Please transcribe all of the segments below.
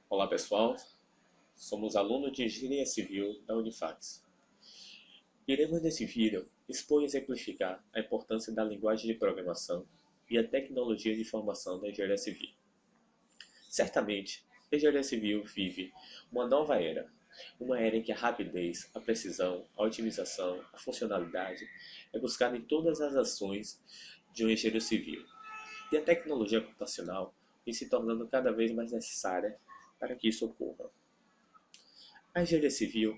Olá pessoal, somos alunos de Engenharia Civil da Unifax. Iremos nesse vídeo expor e exemplificar a importância da linguagem de programação e a tecnologia de informação da engenharia civil. Certamente, a engenharia civil vive uma nova era, uma era em que a rapidez, a precisão, a otimização, a funcionalidade é buscada em todas as ações de um engenheiro civil. E a tecnologia computacional vem se tornando cada vez mais necessária para que isso ocorra. A engenharia civil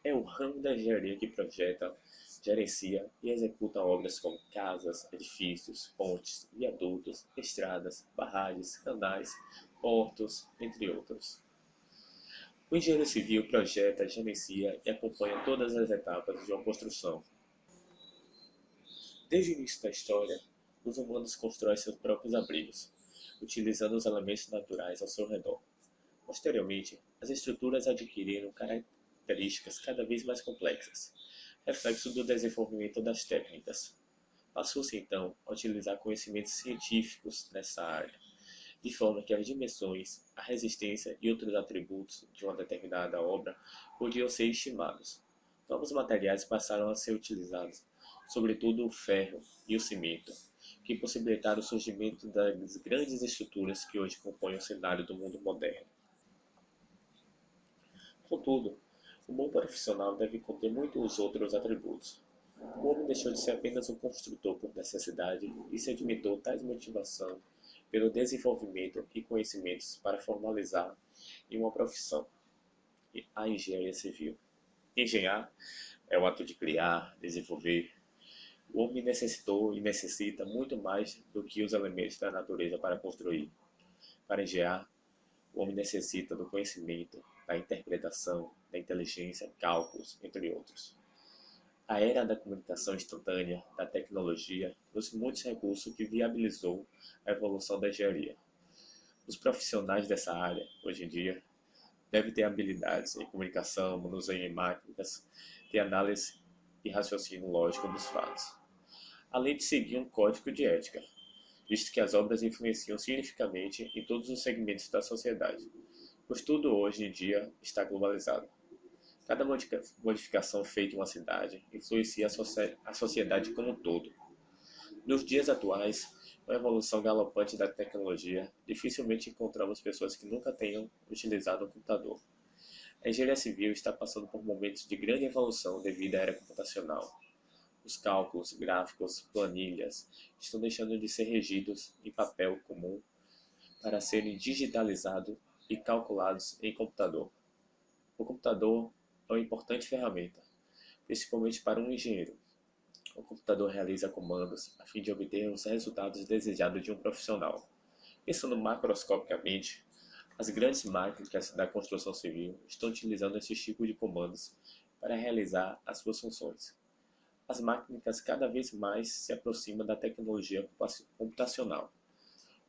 é o ramo da engenharia que projeta, gerencia e executa obras como casas, edifícios, pontes, viadutos, estradas, barragens, canais, portos, entre outros. O engenheiro civil projeta, gerencia e acompanha todas as etapas de uma construção. Desde o início da história, os humanos constroem seus próprios abrigos, utilizando os elementos naturais ao seu redor. Posteriormente, as estruturas adquiriram características cada vez mais complexas, reflexo do desenvolvimento das técnicas. Passou-se então a utilizar conhecimentos científicos nessa área, de forma que as dimensões, a resistência e outros atributos de uma determinada obra podiam ser estimados. Novos materiais passaram a ser utilizados, sobretudo o ferro e o cimento, que possibilitaram o surgimento das grandes estruturas que hoje compõem o cenário do mundo moderno. Contudo, o bom profissional deve conter muitos outros atributos. O homem deixou de ser apenas um construtor por necessidade e sedimentou tais motivação pelo desenvolvimento e conhecimentos para formalizar em uma profissão, a engenharia civil. Engenhar é o ato de criar, desenvolver. O homem necessitou e necessita muito mais do que os elementos da natureza para construir. Para engenhar, o homem necessita do conhecimento, da interpretação, da inteligência, cálculos, entre outros. A era da comunicação instantânea, da tecnologia, trouxe muitos recursos que viabilizou a evolução da engenharia. Os profissionais dessa área, hoje em dia, devem ter habilidades em comunicação, manuseio em máquinas, de análise e raciocínio lógico dos fatos, além de seguir um código de ética, visto que as obras influenciam significativamente em todos os segmentos da sociedade, pois tudo hoje em dia está globalizado. Cada modificação feita em uma cidade influencia a sociedade como um todo. Nos dias atuais, com a evolução galopante da tecnologia, dificilmente encontramos pessoas que nunca tenham utilizado um computador. A engenharia civil está passando por momentos de grande evolução devido à era computacional. Os cálculos, gráficos, planilhas estão deixando de ser regidos em papel comum para serem digitalizados e calculados em computador. O computador é uma importante ferramenta, principalmente para um engenheiro. O computador realiza comandos a fim de obter os resultados desejados de um profissional. Pensando macroscopicamente, as grandes máquinas da construção civil estão utilizando esse tipo de comandos para realizar as suas funções. As máquinas cada vez mais se aproximam da tecnologia computacional.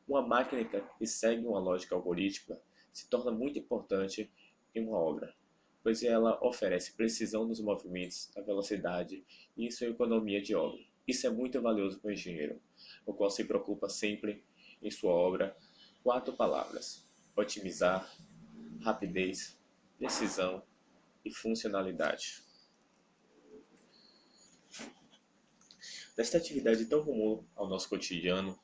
Uma máquina que segue uma lógica algorítmica se torna muito importante em uma obra, pois ela oferece precisão nos movimentos, na velocidade e em sua economia de obra. Isso é muito valioso para o engenheiro, o qual se preocupa sempre em sua obra 4 palavras: otimizar, rapidez, precisão e funcionalidade. Desta atividade tão comum ao nosso cotidiano,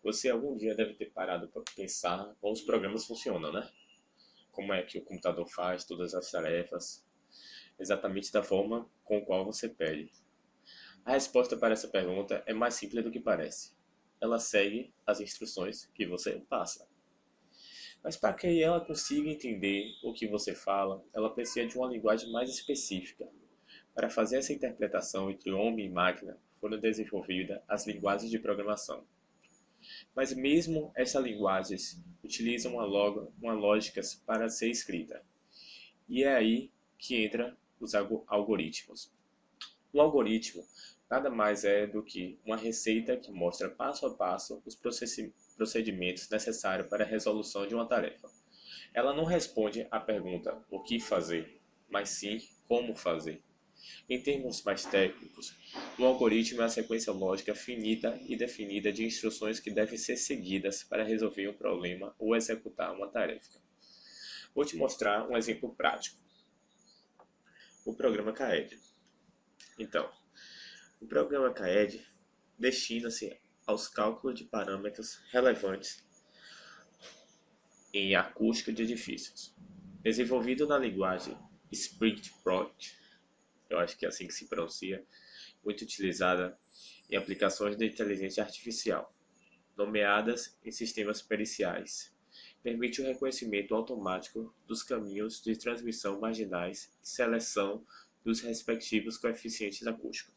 você algum dia deve ter parado para pensar como os programas funcionam, né? Como é que o computador faz todas as tarefas, exatamente da forma com a qual você pede. A resposta para essa pergunta é mais simples do que parece. Ela segue as instruções que você passa. Mas para que ela consiga entender o que você fala, ela precisa de uma linguagem mais específica. Para fazer essa interpretação entre homem e máquina, foram desenvolvidas as linguagens de programação. Mas mesmo essas linguagens utilizam uma lógica para ser escrita. E é aí que entram os algoritmos. Um algoritmo nada mais é do que uma receita que mostra passo a passo os procedimentos necessários para a resolução de uma tarefa. Ela não responde à pergunta o que fazer, mas sim como fazer. Em termos mais técnicos, um algoritmo é a sequência lógica finita e definida de instruções que devem ser seguidas para resolver um problema ou executar uma tarefa. Vou te mostrar um exemplo prático. O programa CAED. Então, o programa CAED destina-se aos cálculos de parâmetros relevantes em acústica de edifícios. Desenvolvido na linguagem Spring-Prot, eu acho que é assim que se pronuncia, muito utilizada em aplicações de inteligência artificial, nomeadas em sistemas periciais. Permite o reconhecimento automático dos caminhos de transmissão marginais e seleção dos respectivos coeficientes acústicos.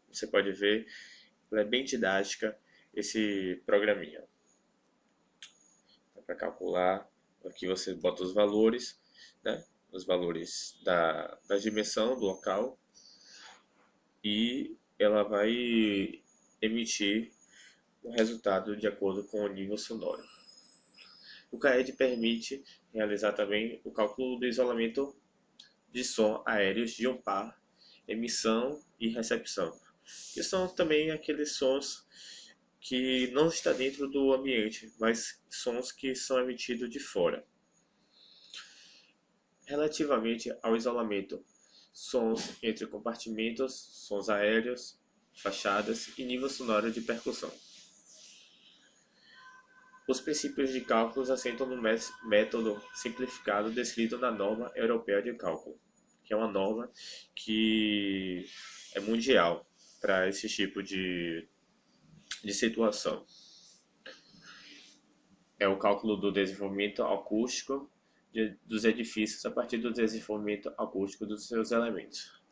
Você pode ver, ela é bem didática, esse programinha. Para calcular, aqui você bota os valores, né? Os valores da dimensão do local, e ela vai emitir o resultado de acordo com o nível sonoro. O CAED permite realizar também o cálculo do isolamento de som aéreos de um par, emissão e recepção, que são também aqueles sons que não estão dentro do ambiente, mas sons que são emitidos de fora. Relativamente ao isolamento, sons entre compartimentos, sons aéreos, fachadas e nível sonoro de percussão. Os princípios de cálculos assentam no método simplificado descrito na norma europeia de cálculo, que é uma norma que é mundial para esse tipo de situação. É o cálculo do desenvolvimento acústico dos edifícios a partir do desenvolvimento acústico dos seus elementos.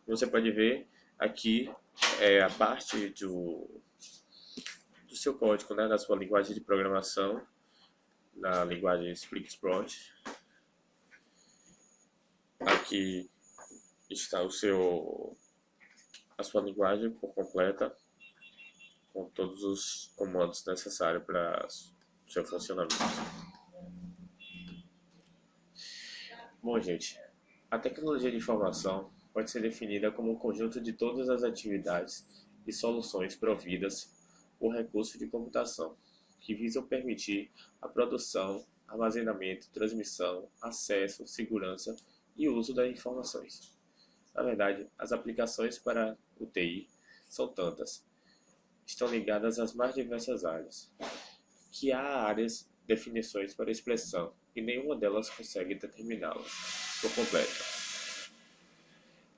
Você pode ver aqui a parte do seu código, né, da sua linguagem de programação, na linguagem Spring-Prot. Aqui está a sua linguagem por completa, com todos os comandos necessários para o seu funcionamento. Bom, gente, a tecnologia de informação pode ser definida como um conjunto de todas as atividades e soluções providas por recursos de computação, que visam permitir a produção, armazenamento, transmissão, acesso, segurança e uso das informações. Na verdade, as aplicações para o TI são tantas, estão ligadas às mais diversas áreas, que há áreas definições para expressão e nenhuma delas consegue determiná-las por completo.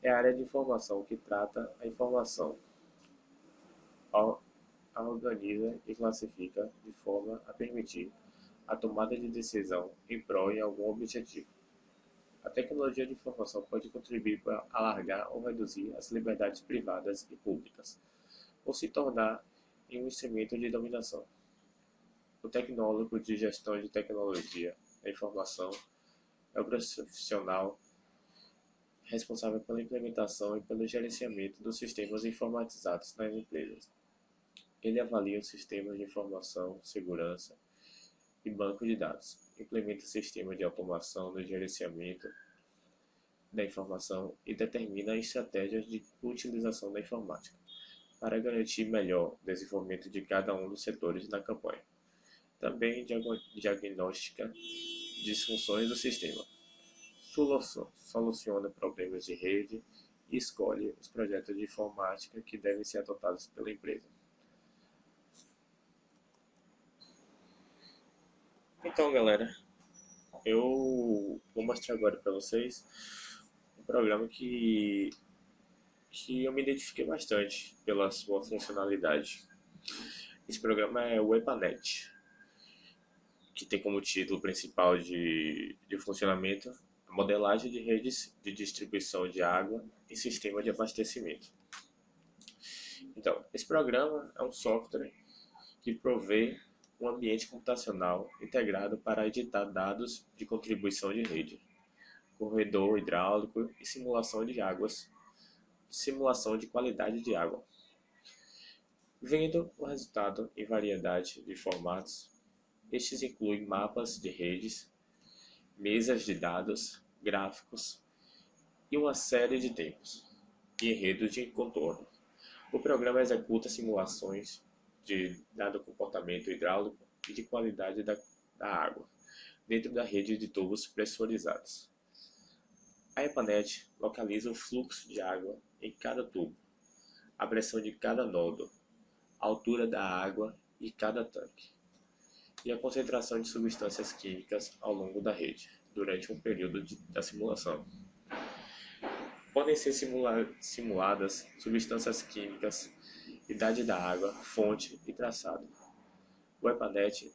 É a área de informação que trata a informação, a organiza e classifica de forma a permitir a tomada de decisão em prol de algum objetivo. A tecnologia de informação pode contribuir para alargar ou reduzir as liberdades privadas e públicas, ou se tornar em um instrumento de dominação. O tecnólogo de gestão de tecnologia da informação é o profissional responsável pela implementação e pelo gerenciamento dos sistemas informatizados nas empresas. Ele avalia os sistemas de informação, segurança e banco de dados, implementa sistemas de automação no gerenciamento da informação e determina estratégias de utilização da informática para garantir melhor desenvolvimento de cada um dos setores da campanha. Também diagnostica disfunções do sistema, soluciona problemas de rede e escolhe os projetos de informática que devem ser adotados pela empresa. Então, galera, eu vou mostrar agora para vocês um programa que eu me identifiquei bastante pela sua funcionalidade. Esse programa é o EPANET, que tem como título principal de funcionamento a modelagem de redes de distribuição de água e sistema de abastecimento. Então, esse programa é um software que provê um ambiente computacional integrado para editar dados de contribuição de rede, corredor hidráulico e simulação de águas, simulação de qualidade de água, vendo o resultado em variedade de formatos. Estes incluem mapas de redes, mesas de dados, gráficos e uma série de tempos e enredos de contorno. O programa executa simulações de dado comportamento hidráulico e de qualidade da água, dentro da rede de tubos pressurizados. A EPANET localiza o fluxo de água em cada tubo, a pressão de cada nódo, a altura da água e cada tanque, e a concentração de substâncias químicas ao longo da rede, durante um período da simulação. Podem ser simuladas substâncias químicas, idade da água, fonte e traçado. O EPANET,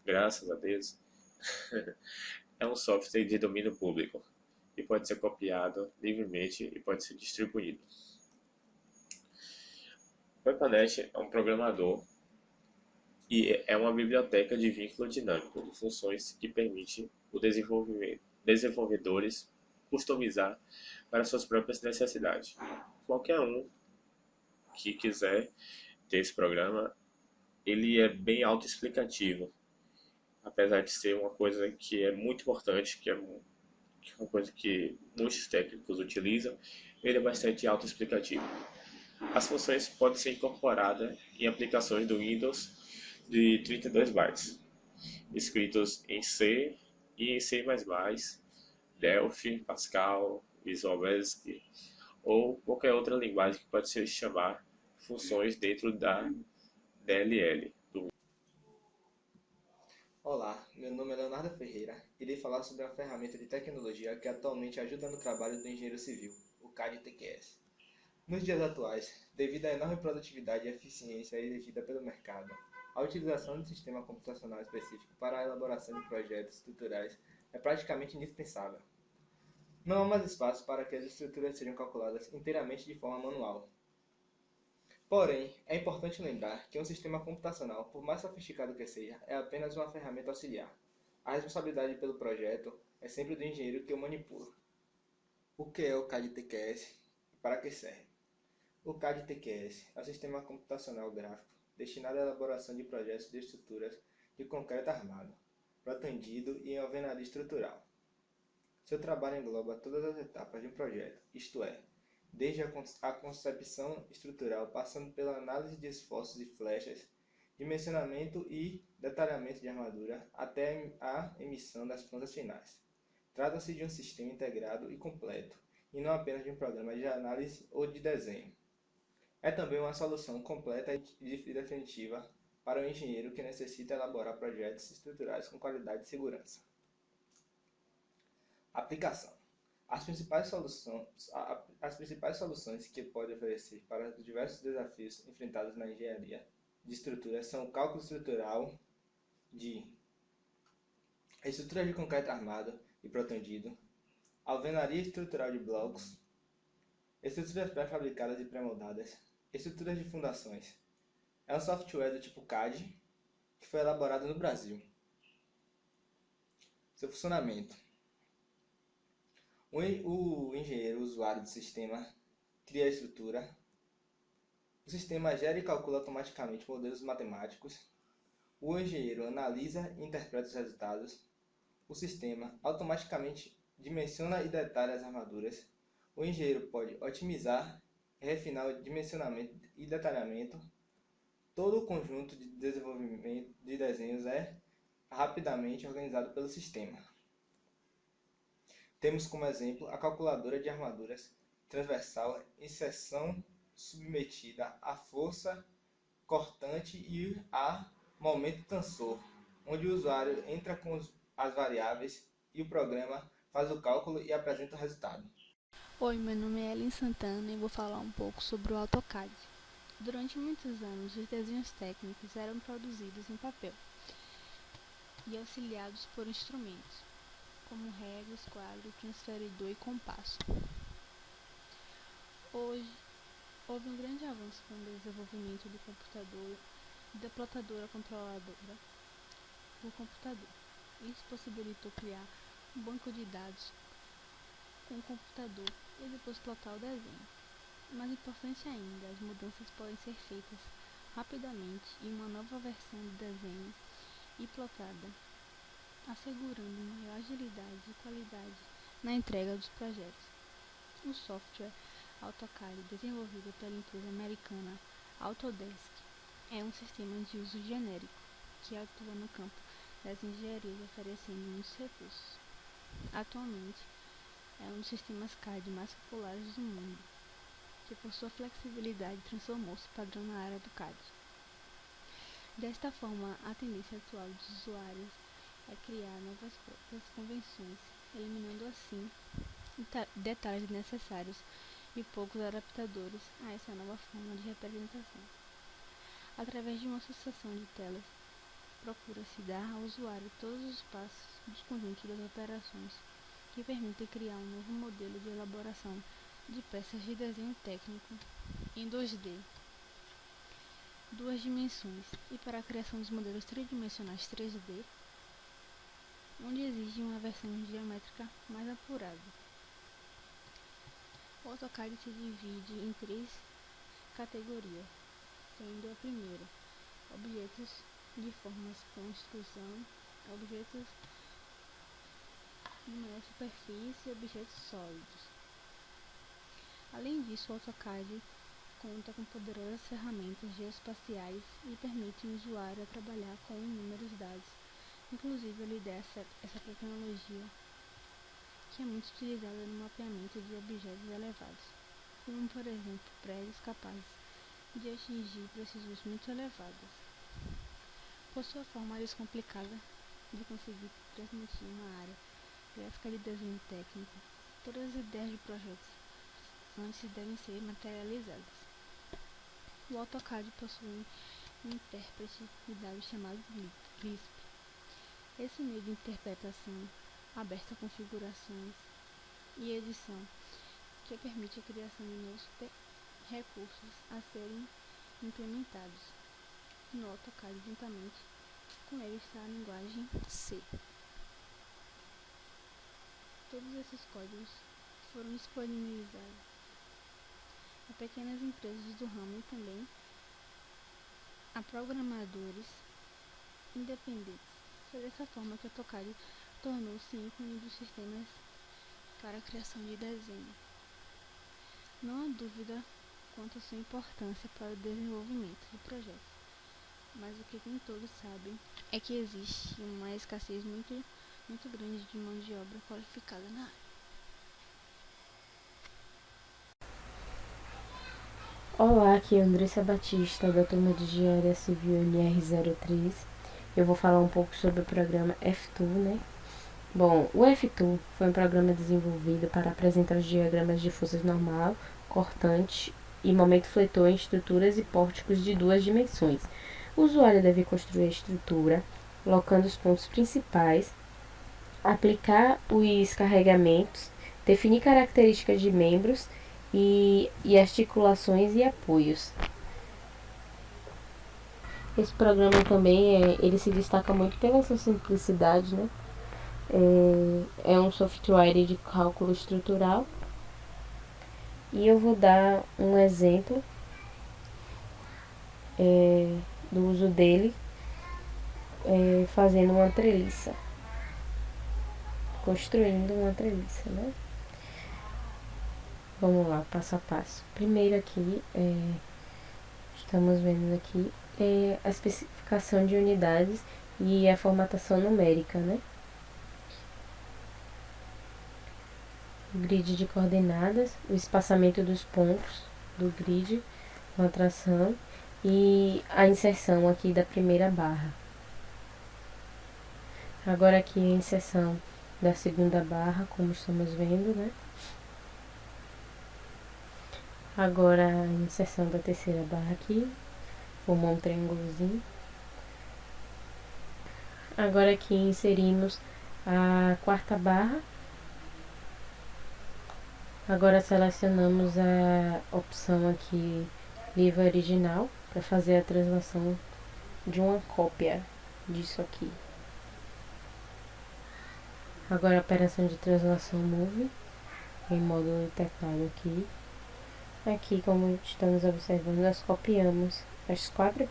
graças a Deus, é um software de domínio público e pode ser copiado livremente e pode ser distribuído. O EPANET é um programador e é uma biblioteca de vínculo dinâmico de funções que permite os desenvolvedores customizar para suas próprias necessidades. Qualquer um que quiser ter esse programa, ele é bem autoexplicativo, apesar de ser uma coisa que é muito importante, que é uma coisa que muitos técnicos utilizam, ele é bastante autoexplicativo. As funções podem ser incorporadas em aplicações do Windows de 32 bytes, escritos em C e em C++, Delphi, Pascal, Visual Basic ou qualquer outra linguagem que pode se chamar funções dentro da DLL. Olá, meu nome é Leonardo Ferreira e irei falar sobre uma ferramenta de tecnologia que atualmente ajuda no trabalho do engenheiro civil, o CAD-TQS. Nos dias atuais, devido à enorme produtividade e eficiência exigida pelo mercado, a utilização de um sistema computacional específico para a elaboração de projetos estruturais é praticamente indispensável. Não há mais espaço para que as estruturas sejam calculadas inteiramente de forma manual. Porém, é importante lembrar que um sistema computacional, por mais sofisticado que seja, é apenas uma ferramenta auxiliar. A responsabilidade pelo projeto é sempre do engenheiro que o manipula. O que é o CAD-TQS e para que serve? O CAD-TQS é um sistema computacional gráfico destinado à elaboração de projetos de estruturas de concreto armado, protendido e em alvenaria estrutural. Seu trabalho engloba todas as etapas de um projeto, isto é, desde a concepção estrutural, passando pela análise de esforços e flechas, dimensionamento e detalhamento de armadura, até a emissão das plantas finais. Trata-se de um sistema integrado e completo, e não apenas de um programa de análise ou de desenho. É também uma solução completa e definitiva para o engenheiro que necessita elaborar projetos estruturais com qualidade e segurança. Aplicação. As principais soluções que pode oferecer para os diversos desafios enfrentados na engenharia de estruturas são o cálculo estrutural de estruturas de concreto armado e protendido, alvenaria estrutural de blocos, estruturas pré-fabricadas e pré-moldadas, estruturas de fundações. É um software do tipo CAD que foi elaborado no Brasil. Seu funcionamento. O engenheiro usuário do sistema cria a estrutura. O sistema gera e calcula automaticamente modelos matemáticos. O engenheiro analisa e interpreta os resultados. O sistema automaticamente dimensiona e detalha as armaduras. O engenheiro pode otimizar e refinar o dimensionamento e detalhamento. Todo o conjunto de desenvolvimento de desenhos é rapidamente organizado pelo sistema. Temos como exemplo a calculadora de armaduras transversal em seção submetida à força cortante e a momento tensor, onde o usuário entra com as variáveis e o programa faz o cálculo e apresenta o resultado. Oi, meu nome é Ellen Santana e vou falar um pouco sobre o AutoCAD. Durante muitos anos, os desenhos técnicos eram produzidos em papel e auxiliados por instrumentos, como réguas, quadro, transferidor e compasso. Hoje, houve um grande avanço com o desenvolvimento do computador e da plotadora controladora do computador. Isso possibilitou criar um banco de dados com o computador e depois plotar o desenho. Mais importante ainda, as mudanças podem ser feitas rapidamente em uma nova versão do desenho e plotada, assegurando maior agilidade e qualidade na entrega dos projetos. O software AutoCAD, desenvolvido pela empresa americana Autodesk, é um sistema de uso genérico que atua no campo das engenharias oferecendo muitos recursos. Atualmente, é um dos sistemas CAD mais populares do mundo, que por sua flexibilidade transformou-se padrão na área do CAD. Desta forma, a tendência atual dos usuários é criar novas próprias convenções, eliminando assim detalhes necessários e poucos adaptadores a essa nova forma de representação. Através de uma sucessão de telas, procura-se dar ao usuário todos os passos dos conjuntos das operações que permitem criar um novo modelo de elaboração de peças de desenho técnico em 2D, duas dimensões, e para a criação dos modelos tridimensionais 3D, onde exige uma versão geométrica mais apurada. O AutoCAD se divide em 3 categorias, sendo a primeira, objetos de formas com extrusão, objetos na superfície e objetos sólidos. Além disso, o AutoCAD conta com poderosas ferramentas geoespaciais e permite o usuário a trabalhar com inúmeros dados. Inclusive, ele dá essa tecnologia que é muito utilizada no mapeamento de objetos elevados, como por exemplo prédios capazes de atingir precisões muito elevadas. Por sua forma descomplicada de conseguir transmitir uma área gráfica de desenho técnico, todas as ideias de projetos antes devem ser materializadas. O AutoCAD possui um intérprete de dados chamado Lisp. Esse meio de interpretação aberto a configurações e edição, que permite a criação de novos recursos a serem implementados no AutoCAD juntamente com ele está a linguagem C. Todos esses códigos foram disponibilizados a pequenas empresas do ramo e também a programadores independentes. Foi dessa forma que o AutoCAD tornou-se ícone dos sistemas para a criação de desenho. Não há dúvida quanto à sua importância para o desenvolvimento de projetos, mas o que nem todos sabem é que existe uma escassez muito grande de mão de obra qualificada na área. Olá, aqui é Andressa Batista, da turma de Engenharia Civil NR03. Eu vou falar um pouco sobre o programa F-Tool, né? Bom, o F-Tool foi um programa desenvolvido para apresentar os diagramas de forças normal, cortante e momento fletor em estruturas e pórticos de 2 dimensões. O usuário deve construir a estrutura, locando os pontos principais, aplicar os carregamentos, definir características de membros e articulações e apoios. Esse programa também ele se destaca muito pela sua simplicidade, né? É um software de cálculo estrutural. E eu vou dar um exemplo do uso dele fazendo uma treliça, construindo uma treliça, né? Vamos lá, passo a passo. Primeiro aqui, estamos vendo aqui a especificação de unidades e a formatação numérica, né? O grid de coordenadas, o espaçamento dos pontos do grid com a tração e a inserção aqui da primeira barra. Agora aqui a inserção da segunda barra, como estamos vendo, né? Agora a inserção da terceira barra aqui, formou um triângulozinho. Agora aqui inserimos a quarta barra. Agora selecionamos a opção aqui livre original para fazer a translação de uma cópia disso aqui. Agora a operação de translação move em módulo teclado aqui. Aqui, como estamos observando, nós copiamos as 4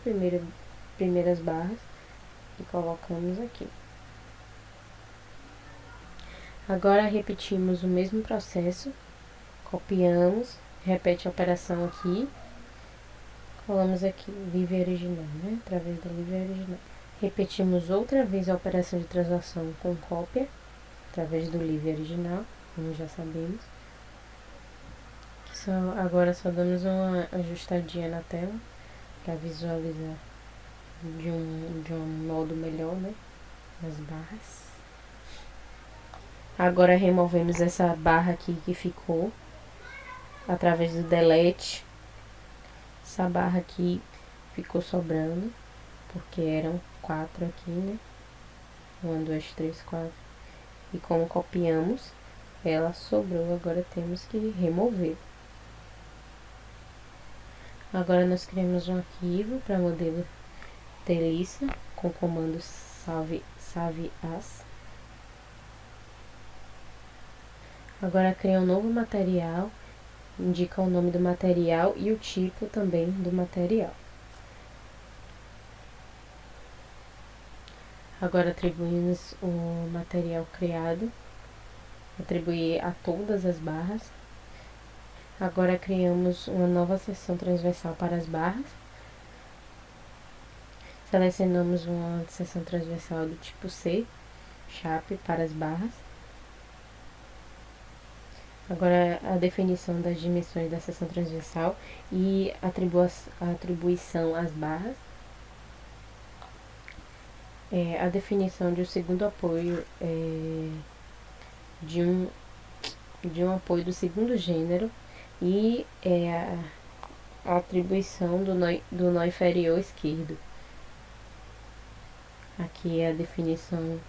primeiras barras e colocamos aqui. Agora repetimos o mesmo processo, copiamos, repete a operação aqui, colamos aqui, livre original, né? Através da livre original. Repetimos outra vez a operação de translação com cópia, através do livro original, como já sabemos. Agora só damos uma ajustadinha na tela, para visualizar de um modo melhor, né, as barras. Agora removemos essa barra aqui que ficou, através do delete. Essa barra aqui ficou sobrando, porque eram 4 aqui, né? 1, 2, 3, 4. E como copiamos, ela sobrou, agora temos que remover. Agora nós criamos um arquivo para modelo treliça, com o comando salve as. Agora cria um novo material, indica o nome do material e o tipo também do material. Agora atribuímos o material criado, atribuir a todas as barras. Agora criamos uma nova seção transversal para as barras. Selecionamos uma seção transversal do tipo C, Shape, para as barras. Agora a definição das dimensões da seção transversal e a atribuição às barras. A definição de um segundo apoio, de um apoio do segundo gênero e a atribuição do nó inferior esquerdo. Aqui é a definição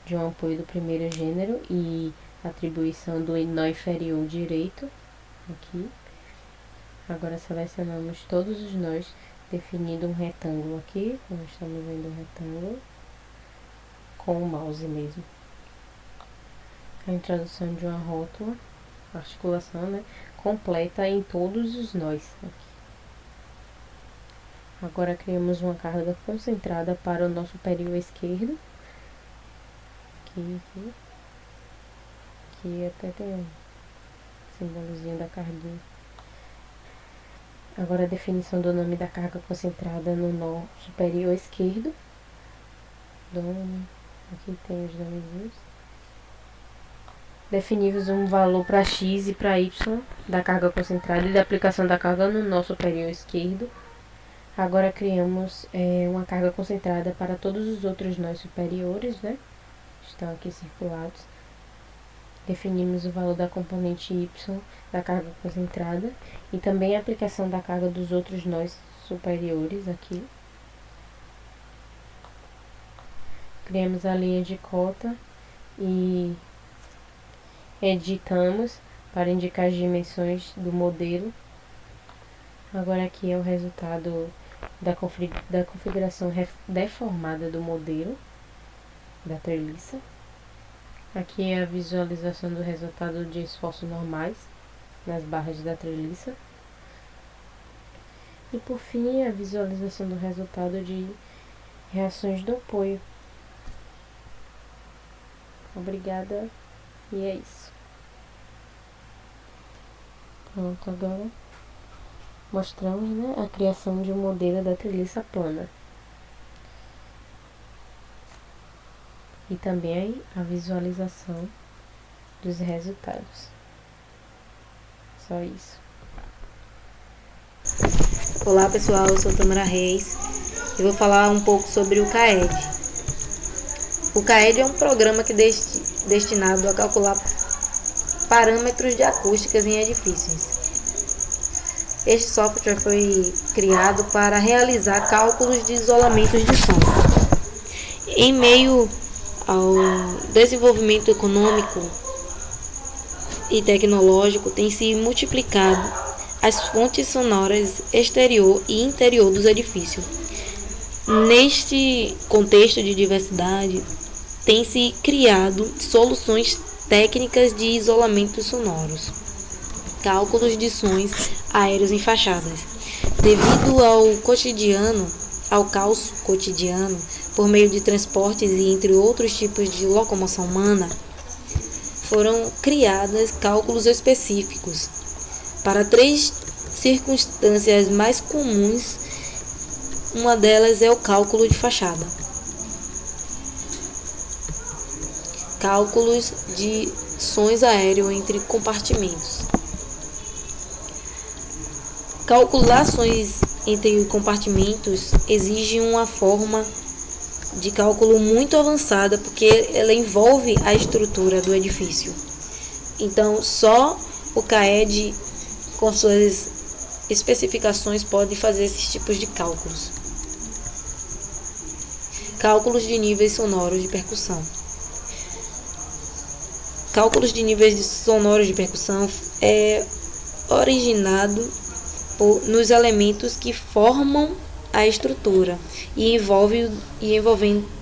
de um apoio do primeiro gênero e atribuição do nó inferior direito. Aqui. Agora selecionamos todos os nós, definindo um retângulo aqui. Nós estamos vendo um retângulo com o mouse mesmo. A introdução de uma rótula, articulação, né, completa em todos os nós. Aqui. Agora criamos uma carga concentrada para o nó superior esquerdo. Aqui até tem um símbolozinho da carguinha. Agora a definição do nome da carga concentrada no nó superior esquerdo. Aqui tem os nomezinhos. Definimos um valor para x e para y da carga concentrada e da aplicação da carga no nó superior esquerdo. Agora criamos uma carga concentrada para todos os outros nós superiores, né? Estão aqui circulados. Definimos o valor da componente y da carga concentrada e também a aplicação da carga dos outros nós superiores aqui. Criamos a linha de cota e editamos para indicar as dimensões do modelo. Agora aqui é o resultado da configuração deformada do modelo da treliça. Aqui é a visualização do resultado de esforços normais nas barras da treliça. E por fim, a visualização do resultado de reações do apoio. Obrigada, e é isso. Pronto, agora mostramos, né, a criação de um modelo da treliça plana. E também a visualização dos resultados. Só isso. Olá pessoal, eu sou Tamara Reis e vou falar um pouco sobre o CAED. O CAED é um programa que destinado a calcular parâmetros de acústicas em edifícios. Este software foi criado para realizar cálculos de isolamentos de som. Em meio ao desenvolvimento econômico e tecnológico, tem se multiplicado as fontes sonoras exterior e interior dos edifícios. Neste contexto de diversidade, tem se criado soluções técnicas de isolamento sonoros, cálculos de sons aéreos em fachadas. Devido ao caos cotidiano, por meio de transportes e entre outros tipos de locomoção humana, foram criados cálculos específicos para 3 circunstâncias mais comuns. Uma delas é o cálculo de fachada. cálculos de sons aéreos entre compartimentos. Calcular sons entre compartimentos exige uma forma de cálculo muito avançada, porque ela envolve a estrutura do edifício. Então, só o CAED, com suas especificações, pode fazer esses tipos de cálculos. Cálculos de níveis sonoros de percussão. Cálculos de níveis sonoros de percussão é originado nos elementos que formam a estrutura e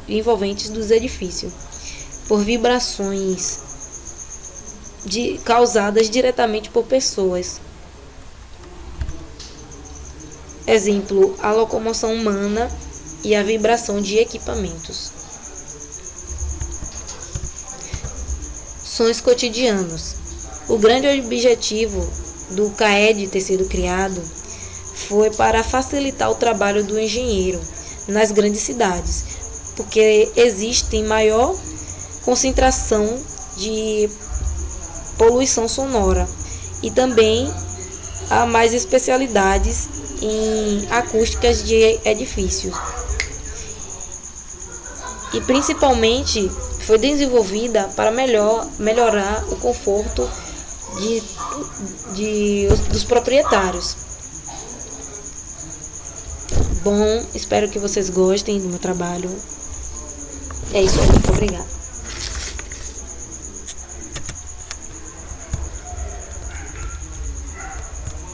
envolventes dos edifícios, por vibrações causadas diretamente por pessoas. Exemplo, a locomoção humana e a vibração de equipamentos. Sons cotidianos. O grande objetivo do CAED ter sido criado foi para facilitar o trabalho do engenheiro nas grandes cidades, porque existe maior concentração de poluição sonora e também há mais especialidades em acústicas de edifícios. E principalmente foi desenvolvida para melhorar o conforto dos proprietários. Bom, espero que vocês gostem do meu trabalho. É isso aí, muito obrigada.